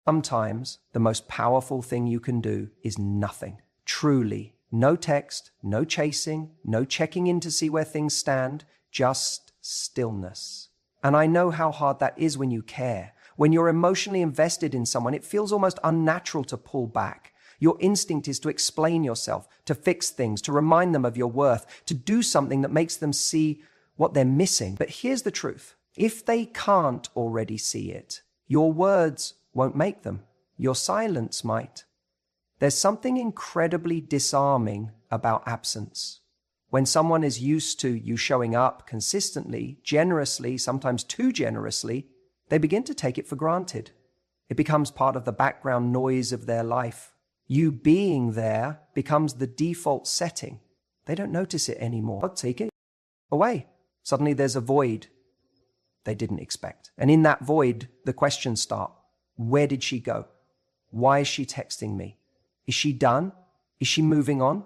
Sometimes the most powerful thing you can do is nothing. Truly, no text, no chasing, no checking in to see where things stand, just stillness. And I know how hard that is when you care. When you're emotionally invested in someone, it feels almost unnatural to pull back. Your instinct is to explain yourself, to fix things, to remind them of your worth, to do something that makes them see what they're missing. But here's the truth. If they can't already see it, your words won't make them. Your silence might. There's something incredibly disarming about absence. When someone is used to you showing up consistently, generously, sometimes too generously, they begin to take it for granted. It becomes part of the background noise of their life. You being there becomes the default setting. They don't notice it anymore. Take it away. Suddenly there's a void they didn't expect. And in that void, the questions start. Where did she go? Why is she texting me? Is she done? Is she moving on?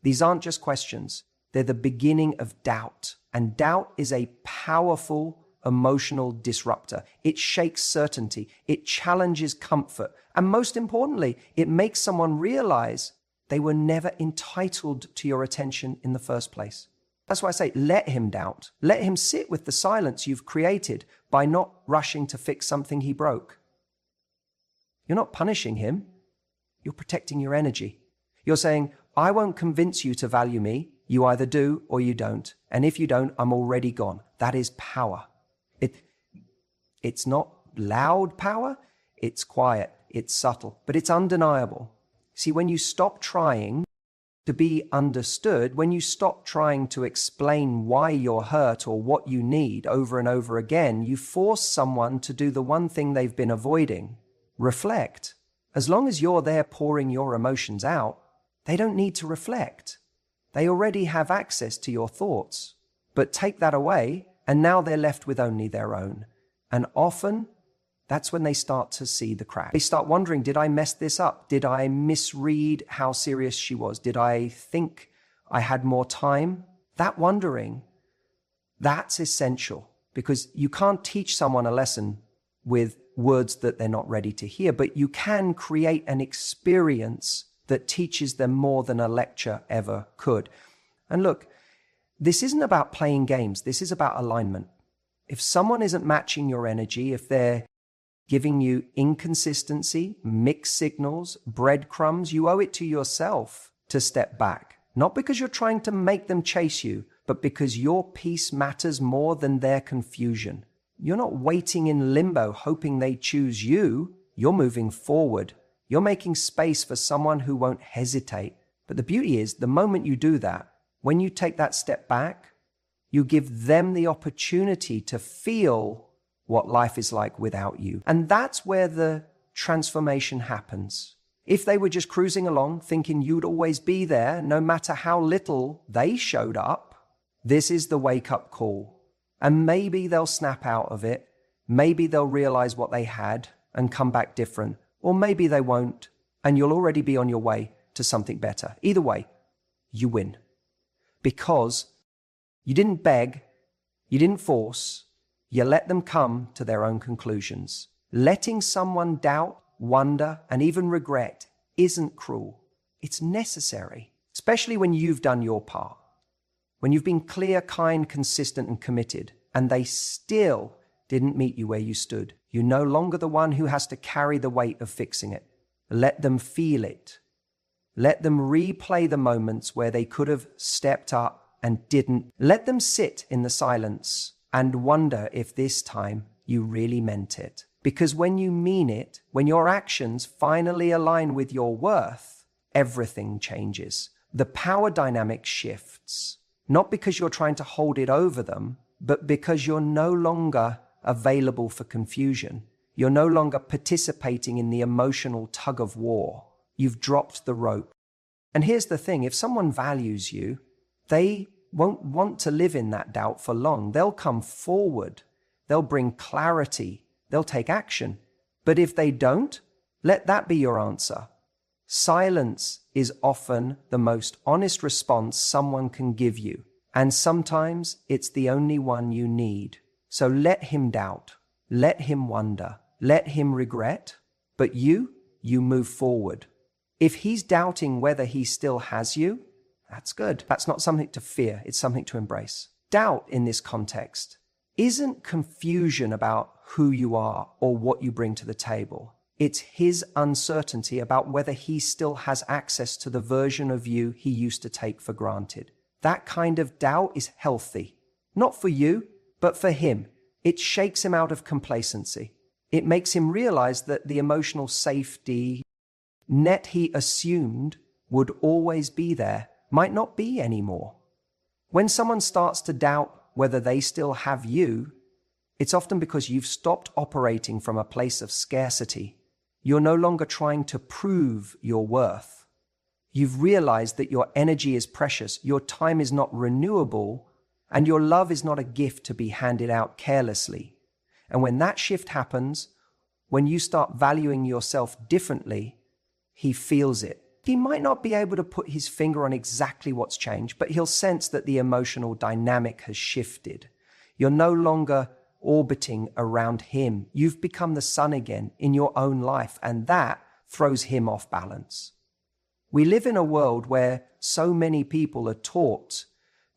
These aren't just questions. They're the beginning of doubt. And doubt is a powerful emotional disruptor. It shakes certainty. It challenges comfort. And most importantly, it makes someone realize they were never entitled to your attention in the first place. That's why I say, let him doubt. Let him sit with the silence you've created by not rushing to fix something he broke. You're not punishing him. You're protecting your energy. You're saying, I won't convince you to value me. You either do or you don't. And if you don't, I'm already gone. That is power. It's not loud power. It's quiet. It's subtle, but it's undeniable. See, when you stop trying to be understood, when you stop trying to explain why you're hurt or what you need over and over again, you force someone to do the one thing they've been avoiding. Reflect. As long as you're there pouring your emotions out, they don't need to reflect. They already have access to your thoughts. But take that away, and now they're left with only their own. And often, that's when they start to see the crack. They start wondering, did I mess this up? Did I misread how serious she was? Did I think I had more time? That wondering, that's essential, because you can't teach someone a lesson with words that they're not ready to hear, but you can create an experience that teaches them more than a lecture ever could. And look, this isn't about playing games. This is about alignment. If someone isn't matching your energy, if they're giving you inconsistency, mixed signals, breadcrumbs, you owe it to yourself to step back. Not because you're trying to make them chase you, but because your peace matters more than their confusion. You're not waiting in limbo hoping they choose you. You're moving forward. You're making space for someone who won't hesitate. But the beauty is, the moment you do that, when you take that step back, you give them the opportunity to feel what life is like without you. And that's where the transformation happens. If they were just cruising along, thinking you'd always be there, no matter how little they showed up, this is the wake-up call. And maybe they'll snap out of it. Maybe they'll realize what they had and come back different. Or maybe they won't, and you'll already be on your way to something better. Either way, you win. Because you didn't beg, you didn't force, you let them come to their own conclusions. Letting someone doubt, wonder, and even regret isn't cruel. It's necessary, especially when you've done your part. When you've been clear, kind, consistent, and committed, and they still didn't meet you where you stood. You're no longer the one who has to carry the weight of fixing it. Let them feel it. Let them replay the moments where they could have stepped up and didn't. Let them sit in the silence and wonder if this time you really meant it. Because when you mean it, when your actions finally align with your worth, everything changes. The power dynamic shifts. Not because you're trying to hold it over them, but because you're no longer available for confusion. You're no longer participating in the emotional tug of war. You've dropped the rope. And here's the thing, if someone values you, they won't want to live in that doubt for long. They'll come forward. They'll bring clarity. They'll take action. But if they don't, let that be your answer. Silence is often the most honest response someone can give you. And sometimes it's the only one you need. So let him doubt. Let him wonder. Let him regret. But you move forward. If he's doubting whether he still has you, that's good. That's not something to fear. It's something to embrace. Doubt in this context isn't confusion about who you are or what you bring to the table. It's his uncertainty about whether he still has access to the version of you he used to take for granted. That kind of doubt is healthy. Not for you, but for him. It shakes him out of complacency. It makes him realize that the emotional safety net he assumed would always be there might not be anymore. When someone starts to doubt whether they still have you, it's often because you've stopped operating from a place of scarcity. You're no longer trying to prove your worth. You've realized that your energy is precious, your time is not renewable, and your love is not a gift to be handed out carelessly. And when that shift happens, when you start valuing yourself differently, he feels it. He might not be able to put his finger on exactly what's changed, but he'll sense that the emotional dynamic has shifted. You're no longer orbiting around him. You've become the sun again in your own life, and that throws him off balance. We live in a world where so many people are taught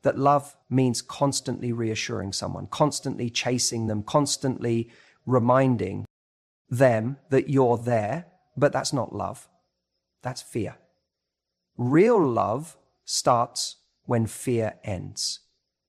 that love means constantly reassuring someone, constantly chasing them, constantly reminding them that you're there, but that's not love. That's fear. Real love starts when fear ends.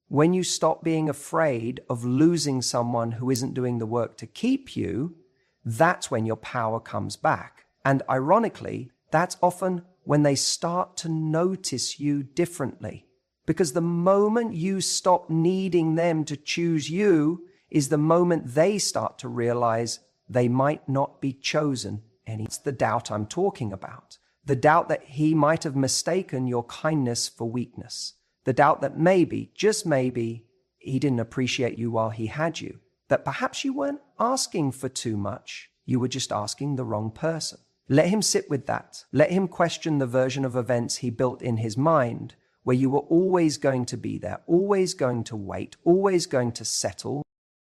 When you stop being afraid of losing someone who isn't doing the work to keep you, that's when your power comes back. And ironically, that's often when they start to notice you differently. Because the moment you stop needing them to choose you is the moment they start to realize they might not be chosen. And it's the doubt I'm talking about. The doubt that he might have mistaken your kindness for weakness. The doubt that maybe, just maybe, he didn't appreciate you while he had you. That perhaps you weren't asking for too much. You were just asking the wrong person. Let him sit with that. Let him question the version of events he built in his mind, where you were always going to be there, always going to wait, always going to settle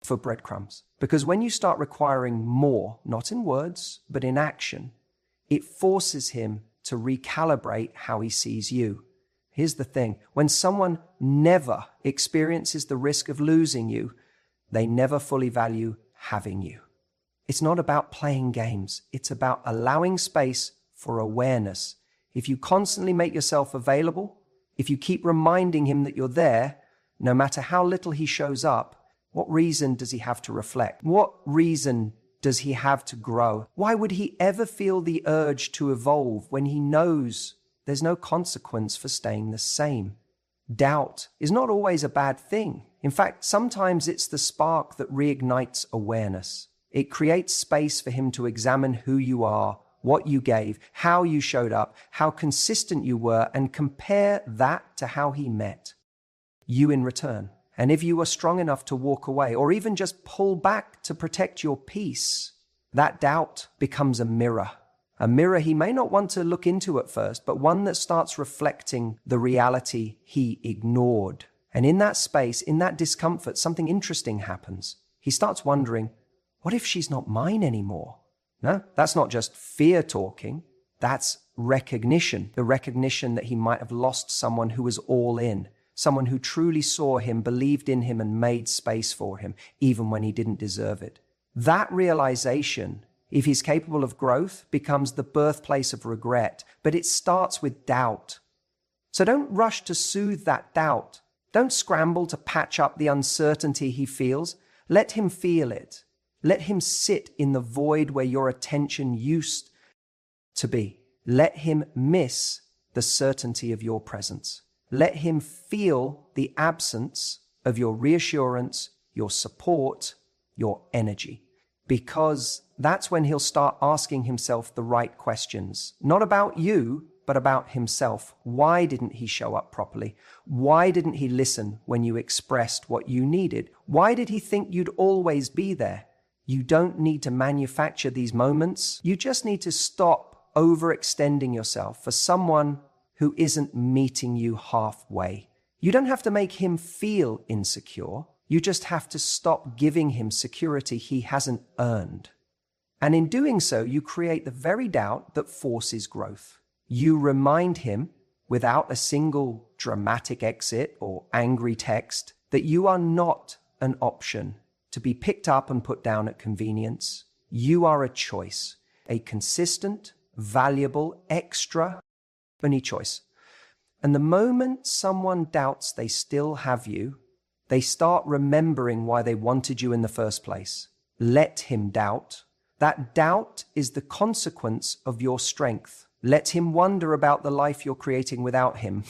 for breadcrumbs. Because when you start requiring more, not in words, but in action, it forces him to recalibrate how he sees you. Here's the thing. When someone never experiences the risk of losing you, they never fully value having you. It's not about playing games. It's about allowing space for awareness. If you constantly make yourself available, if you keep reminding him that you're there, no matter how little he shows up, what reason does he have to reflect? What reason does he have to grow? Why would he ever feel the urge to evolve when he knows there's no consequence for staying the same? Doubt is not always a bad thing. In fact, sometimes it's the spark that reignites awareness. It creates space for him to examine who you are, what you gave, how you showed up, how consistent you were, and compare that to how he met you in return. And if you were strong enough to walk away or even just pull back to protect your peace, that doubt becomes a mirror. A mirror he may not want to look into at first, but one that starts reflecting the reality he ignored. And in that space, in that discomfort, something interesting happens. He starts wondering, what if she's not mine anymore? No, that's not just fear talking. That's recognition. The recognition that he might have lost someone who was all in. Someone who truly saw him, believed in him, and made space for him, even when he didn't deserve it. That realization, if he's capable of growth, becomes the birthplace of regret, but it starts with doubt. So don't rush to soothe that doubt. Don't scramble to patch up the uncertainty he feels. Let him feel it. Let him sit in the void where your attention used to be. Let him miss the certainty of your presence. Let him feel the absence of your reassurance, your support, your energy. Because that's when he'll start asking himself the right questions. Not about you, but about himself. Why didn't he show up properly? Why didn't he listen when you expressed what you needed? Why did he think you'd always be there? You don't need to manufacture these moments. You just need to stop overextending yourself for someone who isn't meeting you halfway. You don't have to make him feel insecure. You just have to stop giving him security he hasn't earned. And in doing so, you create the very doubt that forces growth. You remind him, without a single dramatic exit or angry text, that you are not an option to be picked up and put down at convenience. You are a choice, a consistent, valuable, extra, only choice. And the moment someone doubts they still have you, they start remembering why they wanted you in the first place. Let him doubt. That doubt is the consequence of your strength. Let him wonder about the life you're creating without him.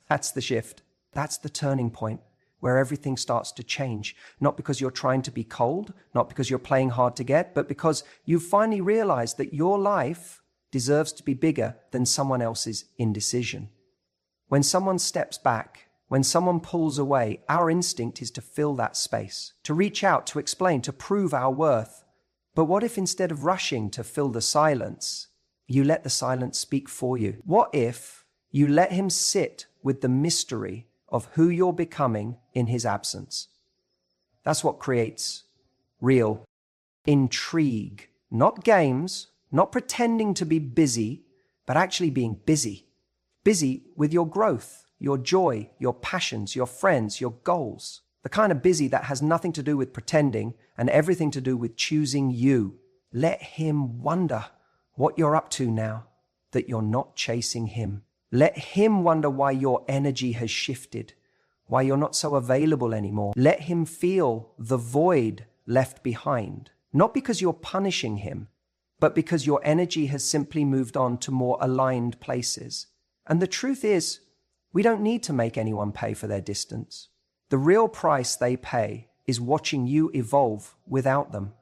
That's the shift. That's the turning point where everything starts to change. Not because you're trying to be cold, not because you're playing hard to get, but because you finally realize that your life deserves to be bigger than someone else's indecision. When someone steps back, when someone pulls away, our instinct is to fill that space, to reach out, to explain, to prove our worth. But what if instead of rushing to fill the silence, you let the silence speak for you? What if you let him sit with the mystery of who you're becoming in his absence? That's what creates real intrigue. Not games, not pretending to be busy, but actually being busy. Busy with your growth, your joy, your passions, your friends, your goals. The kind of busy that has nothing to do with pretending and everything to do with choosing you. Let him wonder what you're up to now that you're not chasing him. Let him wonder why your energy has shifted, why you're not so available anymore. Let him feel the void left behind, not because you're punishing him, but because your energy has simply moved on to more aligned places. And the truth is, we don't need to make anyone pay for their distance. The real price they pay is watching you evolve without them.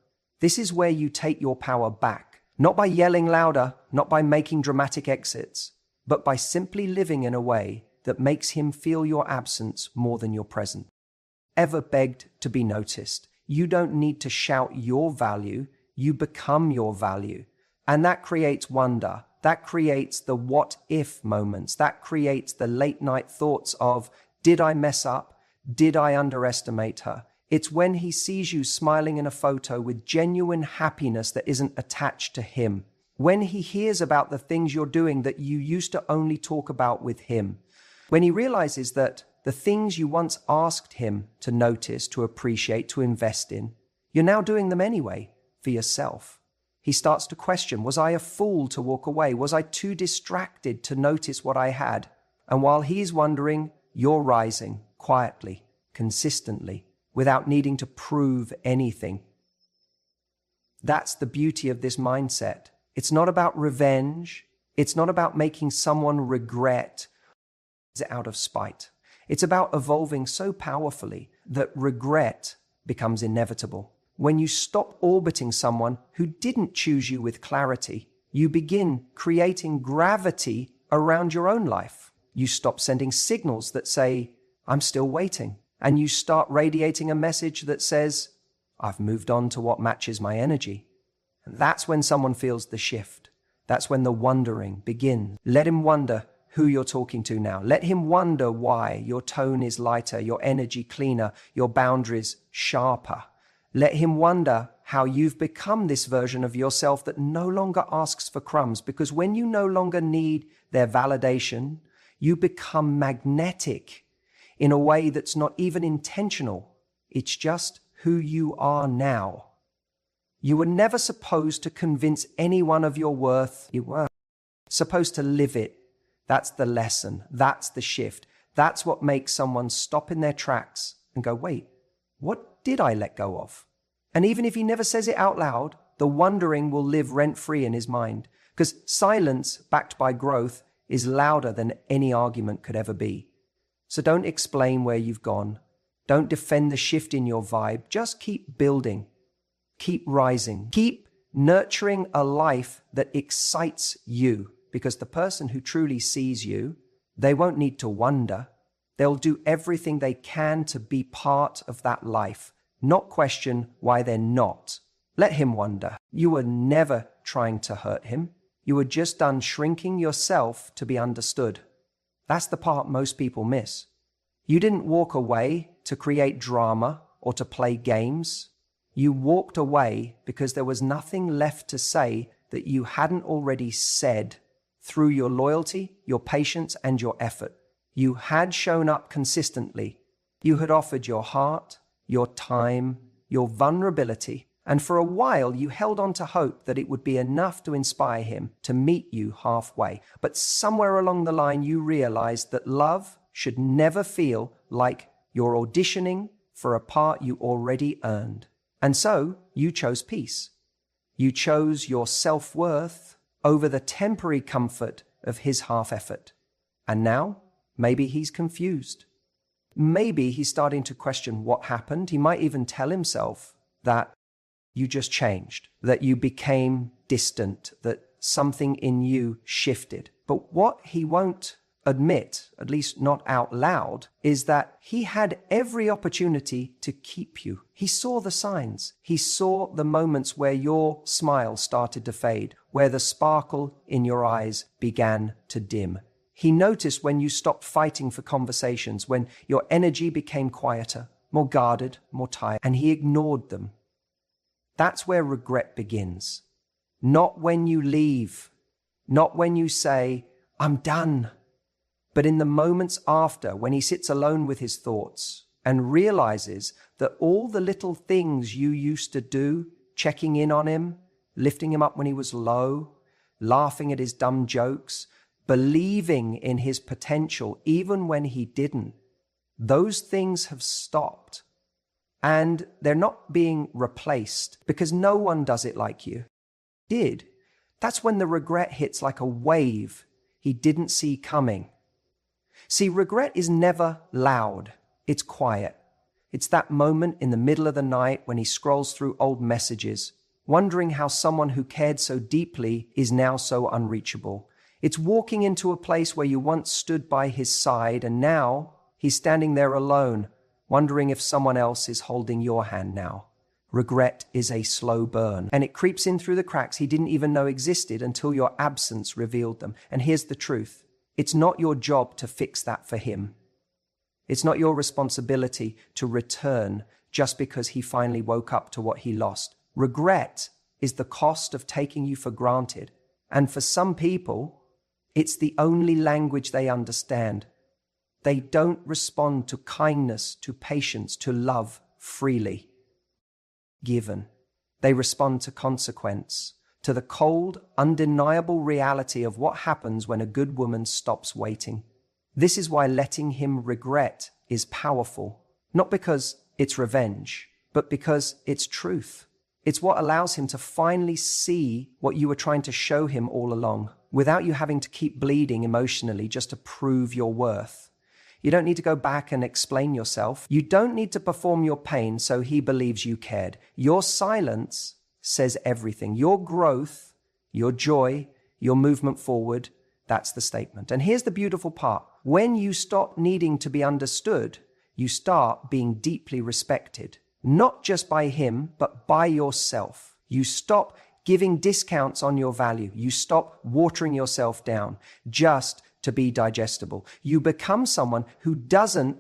This is where you take your power back, not by yelling louder, not by making dramatic exits, but by simply living in a way that makes him feel your absence more than your presence. Ever begged to be noticed? You don't need to shout your value, you become your value. And that creates wonder. That creates the what if moments. That creates the late night thoughts of, did I mess up? Did I underestimate her? It's when he sees you smiling in a photo with genuine happiness that isn't attached to him. When he hears about the things you're doing that you used to only talk about with him. When he realizes that the things you once asked him to notice, to appreciate, to invest in, you're now doing them anyway for yourself. He starts to question, was I a fool to walk away? Was I too distracted to notice what I had? And while he's wondering, you're rising quietly, consistently, without needing to prove anything. That's the beauty of this mindset. It's not about revenge. It's not about making someone regret out of spite. It's about evolving so powerfully that regret becomes inevitable. When you stop orbiting someone who didn't choose you with clarity, you begin creating gravity around your own life. You stop sending signals that say, I'm still waiting. And you start radiating a message that says, I've moved on to what matches my energy. And that's when someone feels the shift. That's when the wondering begins. Let him wonder who you're talking to now. Let him wonder why your tone is lighter, your energy cleaner, your boundaries sharper. Let him wonder how you've become this version of yourself that no longer asks for crumbs, because when you no longer need their validation, you become magnetic in a way that's not even intentional. It's just who you are now. You were never supposed to convince anyone of your worth. You were supposed to live it. That's the lesson. That's the shift. That's what makes someone stop in their tracks and go, wait, what did I let go of? And even if he never says it out loud, the wondering will live rent-free in his mind, because silence backed by growth is louder than any argument could ever be. So don't explain where you've gone. Don't defend the shift in your vibe. Just keep building. Keep rising. Keep nurturing a life that excites you, because the person who truly sees you, they won't need to wonder. They'll do everything they can to be part of that life, not question why they're not. Let him wonder. You were never trying to hurt him. You were just done shrinking yourself to be understood. That's the part most people miss. You didn't walk away to create drama or to play games. You walked away because there was nothing left to say that you hadn't already said through your loyalty, your patience, and your effort. You had shown up consistently. You had offered your heart, your time, your vulnerability, and for a while you held on to hope that it would be enough to inspire him to meet you halfway. But somewhere along the line you realized that love should never feel like you're auditioning for a part you already earned. And so you chose peace. You chose your self-worth over the temporary comfort of his half effort. And now, maybe he's confused. Maybe he's starting to question what happened. He might even tell himself that you just changed, that you became distant, that something in you shifted. But what he won't admit, at least not out loud, is that he had every opportunity to keep you. He saw the signs. He saw the moments where your smile started to fade, where the sparkle in your eyes began to dim. He noticed when you stopped fighting for conversations, when your energy became quieter, more guarded, more tired, and he ignored them. That's where regret begins. Not when you leave, not when you say, "I'm done," but in the moments after, when he sits alone with his thoughts and realizes that all the little things you used to do, checking in on him, lifting him up when he was low, laughing at his dumb jokes, believing in his potential even when he didn't, those things have stopped. And they're not being replaced because no one does it like you did. That's when the regret hits like a wave he didn't see coming. See, regret is never loud. It's quiet. It's that moment in the middle of the night when he scrolls through old messages, wondering how someone who cared so deeply is now so unreachable. It's walking into a place where you once stood by his side and now he's standing there alone, wondering if someone else is holding your hand now. Regret is a slow burn, and it creeps in through the cracks he didn't even know existed until your absence revealed them. And here's the truth. It's not your job to fix that for him. It's not your responsibility to return just because he finally woke up to what he lost. Regret is the cost of taking you for granted. And for some people, it's the only language they understand. They don't respond to kindness, to patience, to love freely given. They respond to consequence, to the cold, undeniable reality of what happens when a good woman stops waiting. This is why letting him regret is powerful, not because it's revenge, but because it's truth. It's what allows him to finally see what you were trying to show him all along, without you having to keep bleeding emotionally just to prove your worth. You don't need to go back and explain yourself. You don't need to perform your pain so he believes you cared. Your silence says everything. Your growth, your joy, your movement forward, that's the statement. And here's the beautiful part. When you stop needing to be understood, you start being deeply respected. Not just by him, but by yourself. You stop giving discounts on your value. You stop watering yourself down just to be digestible. You become someone who doesn't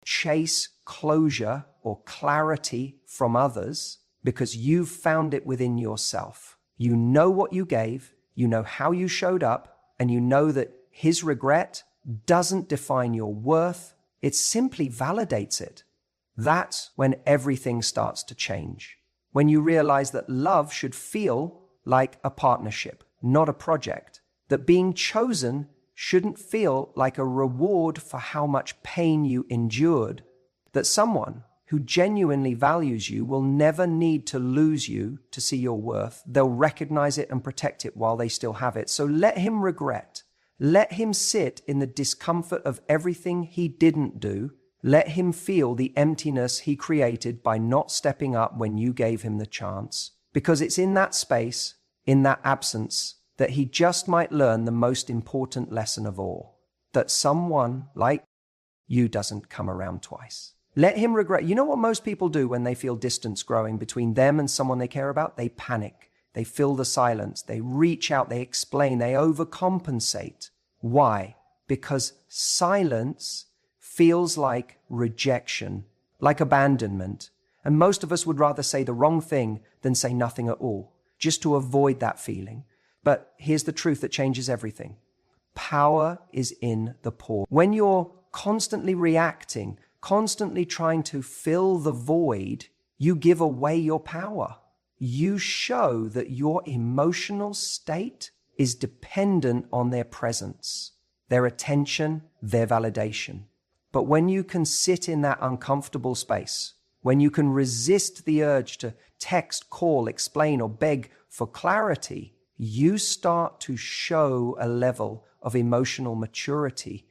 chase closure or clarity from others because you've found it within yourself. You know what you gave, you know how you showed up, and you know that his regret doesn't define your worth. It simply validates it. That's when everything starts to change. When you realize that love should feel like a partnership, not a project. That being chosen shouldn't feel like a reward for how much pain you endured. That someone who genuinely values you will never need to lose you to see your worth. They'll recognize it and protect it while they still have it. So let him regret. Let him sit in the discomfort of everything he didn't do. Let him feel the emptiness he created by not stepping up when you gave him the chance. Because it's in that space, in that absence, that he just might learn the most important lesson of all. That someone like you doesn't come around twice. Let him regret. You know what most people do when they feel distance growing between them and someone they care about? They panic. They fill the silence. They reach out. They explain. They overcompensate. Why? Because silence feels like rejection, like abandonment. And most of us would rather say the wrong thing than say nothing at all, just to avoid that feeling. But here's the truth that changes everything. Power is in the pause. When you're constantly reacting, constantly trying to fill the void, you give away your power. You show that your emotional state is dependent on their presence, their attention, their validation. But when you can sit in that uncomfortable space, when you can resist the urge to text, call, explain, or beg for clarity, you start to show a level of emotional maturity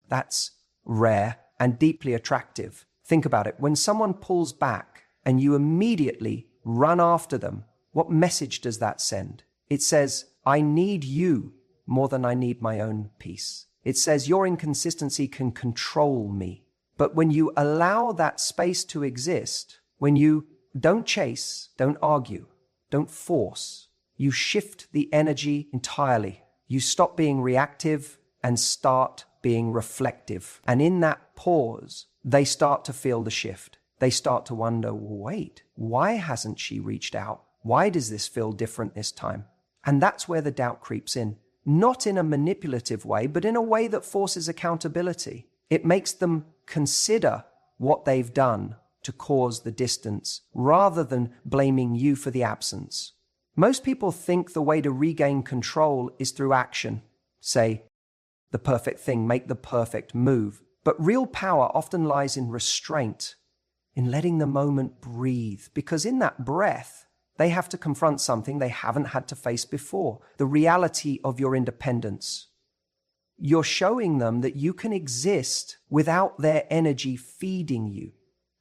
that's rare and deeply attractive. Think about it. When someone pulls back and you immediately run after them, what message does that send? It says, I need you more than I need my own peace. It says your inconsistency can control me. But when you allow that space to exist, when you don't chase, don't argue, don't force, you shift the energy entirely. You stop being reactive and start being reflective. And in that pause, they start to feel the shift. They start to wonder, wait, why hasn't she reached out? Why does this feel different this time? And that's where the doubt creeps in. Not in a manipulative way, but in a way that forces accountability. It makes them consider what they've done to cause the distance, rather than blaming you for the absence. Most people think the way to regain control is through action. Say, the perfect thing, make the perfect move. But real power often lies in restraint, in letting the moment breathe, because in that breath, they have to confront something they haven't had to face before, the reality of your independence. You're showing them that you can exist without their energy feeding you.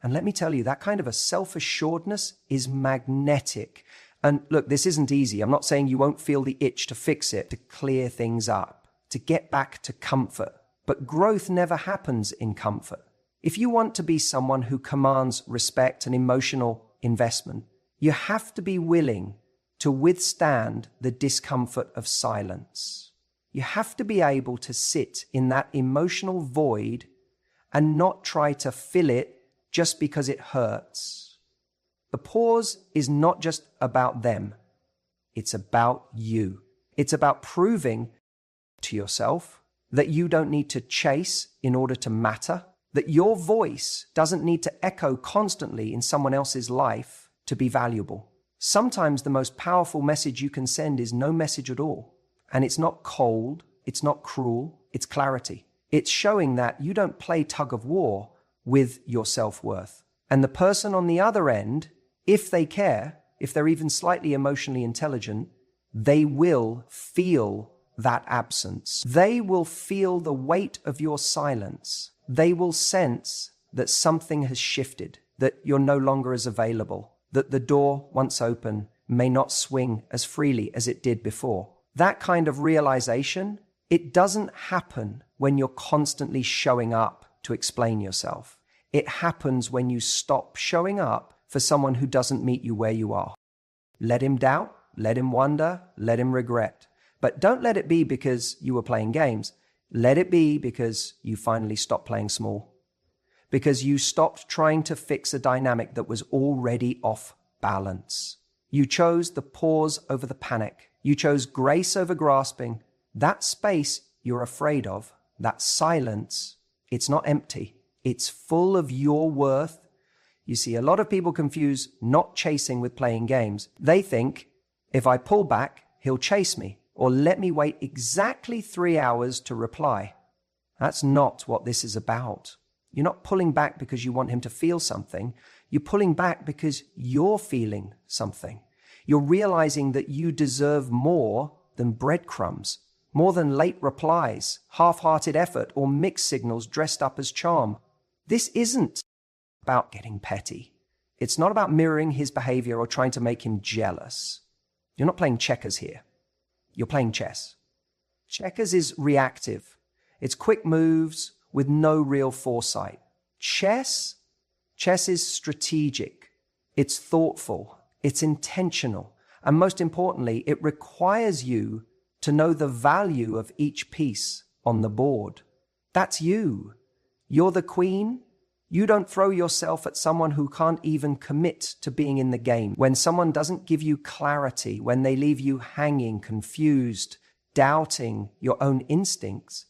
And let me tell you, that kind of a self-assuredness is magnetic. And look, this isn't easy. I'm not saying you won't feel the itch to fix it, to clear things up, to get back to comfort. But growth never happens in comfort. If you want to be someone who commands respect and emotional investment, you have to be willing to withstand the discomfort of silence. You have to be able to sit in that emotional void and not try to fill it just because it hurts. The pause is not just about them. It's about you. It's about proving to yourself that you don't need to chase in order to matter, that your voice doesn't need to echo constantly in someone else's life to be valuable. Sometimes the most powerful message you can send is no message at all. And it's not cold, it's not cruel, it's clarity. It's showing that you don't play tug of war with your self-worth. And the person on the other end, if they care, if they're even slightly emotionally intelligent, they will feel that absence. They will feel the weight of your silence. They will sense that something has shifted, that you're no longer as available, that the door, once open, may not swing as freely as it did before. That kind of realization, it doesn't happen when you're constantly showing up to explain yourself. It happens when you stop showing up for someone who doesn't meet you where you are. Let him doubt, let him wonder, let him regret. But don't let it be because you were playing games. Let it be because you finally stopped playing small. Because you stopped trying to fix a dynamic that was already off balance. You chose the pause over the panic. You chose grace over grasping. That space you're afraid of, that silence, it's not empty. It's full of your worth. You see, a lot of people confuse not chasing with playing games. They think, if I pull back, he'll chase me, or let me wait exactly 3 hours to reply. That's not what this is about. You're not pulling back because you want him to feel something. You're pulling back because you're feeling something. You're realizing that you deserve more than breadcrumbs, more than late replies, half-hearted effort, or mixed signals dressed up as charm. This isn't about getting petty. It's not about mirroring his behavior or trying to make him jealous. You're not playing checkers here. You're playing chess. Checkers is reactive. It's quick moves with no real foresight. Chess is strategic. It's thoughtful. It's intentional. And most importantly, it requires you to know the value of each piece on the board. That's you. You're the queen. You don't throw yourself at someone who can't even commit to being in the game. When someone doesn't give you clarity, when they leave you hanging, confused, doubting your own instincts,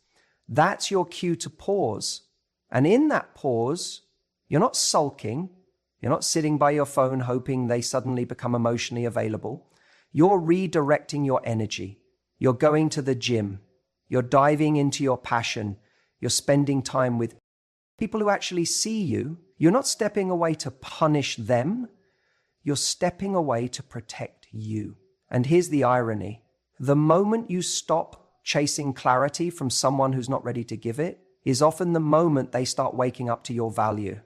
that's your cue to pause. And in that pause, you're not sulking. You're not sitting by your phone hoping they suddenly become emotionally available. You're redirecting your energy. You're going to the gym. You're diving into your passion. You're spending time with people who actually see you. You're not stepping away to punish them. You're stepping away to protect you. And here's the irony. The moment you stop chasing clarity from someone who's not ready to give it is often the moment they start waking up to your value.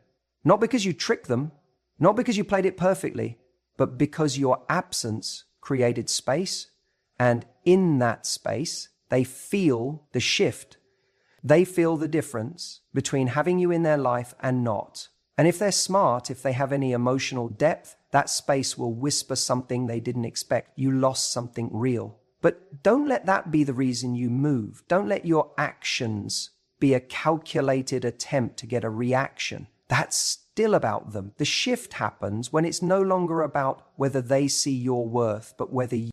Not because you tricked them, not because you played it perfectly, but because your absence created space. And in that space, they feel the shift. They feel the difference between having you in their life and not. And if they're smart, if they have any emotional depth, that space will whisper something they didn't expect. You lost something real. But don't let that be the reason you move. Don't let your actions be a calculated attempt to get a reaction. That's still about them. The shift happens when it's no longer about whether they see your worth, but whether you're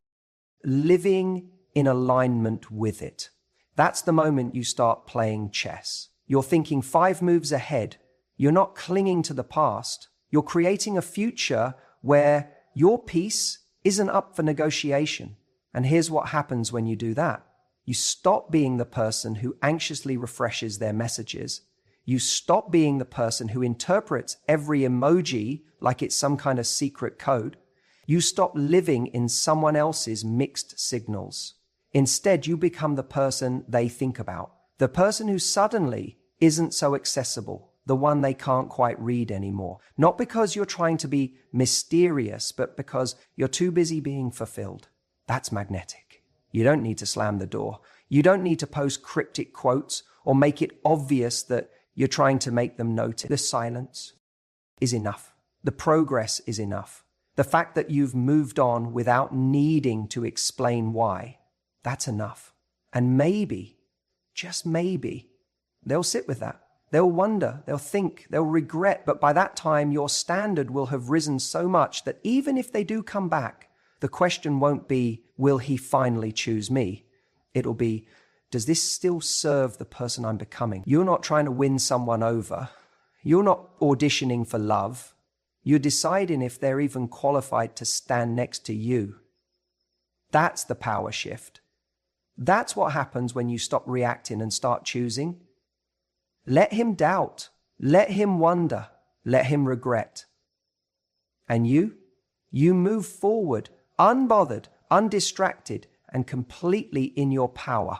living in alignment with it. That's the moment you start playing chess. You're thinking 5 moves ahead. You're not clinging to the past. You're creating a future where your piece isn't up for negotiation. And here's what happens when you do that. You stop being the person who anxiously refreshes their messages. You stop being the person who interprets every emoji like it's some kind of secret code. You stop living in someone else's mixed signals. Instead, you become the person they think about, the person who suddenly isn't so accessible, the one they can't quite read anymore. Not because you're trying to be mysterious, but because you're too busy being fulfilled. That's magnetic. You don't need to slam the door. You don't need to post cryptic quotes or make it obvious that you're trying to make them notice. The silence is enough. The progress is enough. The fact that you've moved on without needing to explain why, that's enough. And maybe, just maybe, they'll sit with that. They'll wonder, they'll think, they'll regret, but by that time your standard will have risen so much that even if they do come back, the question won't be, will he finally choose me? It'll be, does this still serve the person I'm becoming? You're not trying to win someone over. You're not auditioning for love. You're deciding if they're even qualified to stand next to you. That's the power shift. That's what happens when you stop reacting and start choosing. Let him doubt. Let him wonder. Let him regret. And you move forward, unbothered, undistracted, and completely in your power.